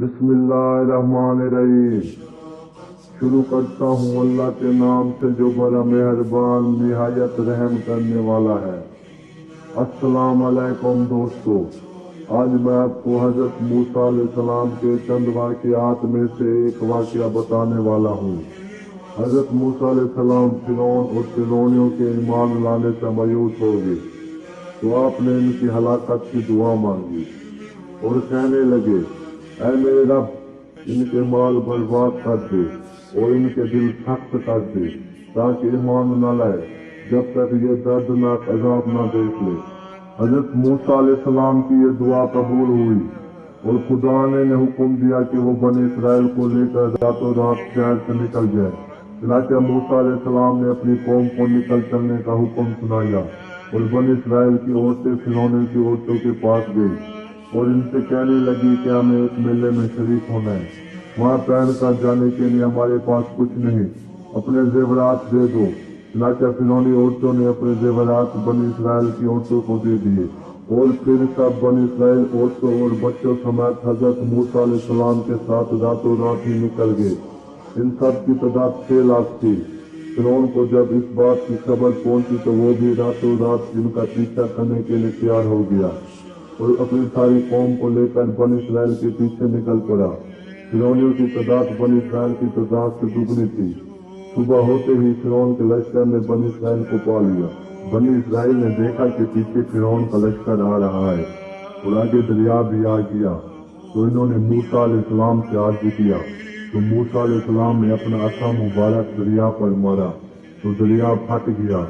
بسم اللہ الرحمن الرحیم۔ شروع کرتا ہوں اللہ کے نام سے جو بڑا مہربان نہایت رحم کرنے والا ہے۔ السلام علیکم دوستو، آج میں آپ کو حضرت موسیٰ علیہ السلام کے چند واقعات میں سے ایک واقعہ بتانے والا ہوں۔ حضرت موسیٰ علیہ السلام فرعون اور فرعونیوں کے ایمان لانے سے مایوس ہو گئے تو آپ نے ان کی ہلاکت کی دعا مانگی اور کہنے لگے، اے میرے رب، ان کے مال برباد کر دے اور ان کے دل سخت کر دے تاکہ ایمان نہ لائے جب تک یہ دردناک عذاب نہ دیکھ لے۔ حضرت موسیٰ علیہ السلام کی یہ دعا قبول ہوئی اور خدا نے حکم دیا کہ وہ بنی اسرائیل کو لے کر راتوں رات شہر سے نکل جائے۔ چنانچہ موسیٰ علیہ السلام نے اپنی قوم کو نکل چلنے کا حکم سنایا اور بنی اسرائیل کی عورتیں فرعون کی عورتوں کے پاس گئی اور ان سے کہنے لگی کہ ہمیں اس میلے میں شریک ہونا ہے، وہاں پہن کر جانے کے لیے ہمارے پاس کچھ نہیں، اپنے زیورات دے دو۔ چنانچہ فرعونی عورتوں نے اپنے زیورات بنی اسرائیل کی عورتوں کو دے دیے اور پھر سب بنی اسرائیل عورتوں اور بچوں سمیت حضرت موسیٰ علیہ السلام کے ساتھ راتوں رات ہی نکل گئے۔ ان سب کی تعداد 6 لاکھ تھی۔ فرعون کو جب اس بات کی خبر پہنچی تو وہ بھی راتوں رات ان کا پیچھا کرنے کے لیے تیار ہو گیا اور اپنی ساری قوم کو لے کر بنی اسرائیل کے پیچھے نکل پڑا۔ فرعونیوں کی تعداد بنی اسرائیل کی تعداد سے دگنی تھی۔ صبح ہوتے ہی فرعون کے لشکر نے بنی اسرائیل کو پا لیا۔ بنی اسرائیل نے دیکھا کہ پیچھے فرعون کا لشکر آ رہا ہے اور آگے دریا بھی آ گیا، تو انہوں نے موسیٰ علیہ السلام سے عرض کیا تو موسیٰ علیہ السلام نے اپنا عصا مبارک دریا پر مارا تو دریا پھٹ گیا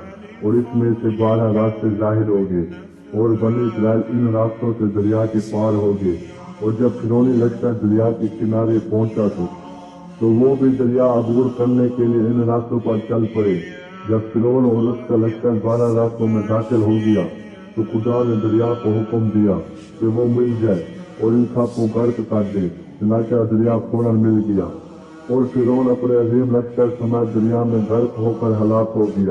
اور اس میں سے 12 راستے ظاہر ہو گئے اور بنی اسرائیل ان راستوں سے دریا کے پار ہو گئے۔ اور جب فرعونی لشکر دریا کے کنارے پہنچا تو وہ بھی دریا عبور کرنے کے لیے ان راستوں پر چل پڑے۔ جب فرعون اور اس کا لشکر 12 راستوں میں داخل ہو گیا تو خدا نے دریا کو حکم دیا کہ وہ مل جائے اور ان سب کو غرق کر دے۔ چنانچہ دریا فوراً مل گیا اور فرعون اپنے عظیم لشکر سمیت دریا میں غرق ہو کر ہلاک ہو گیا۔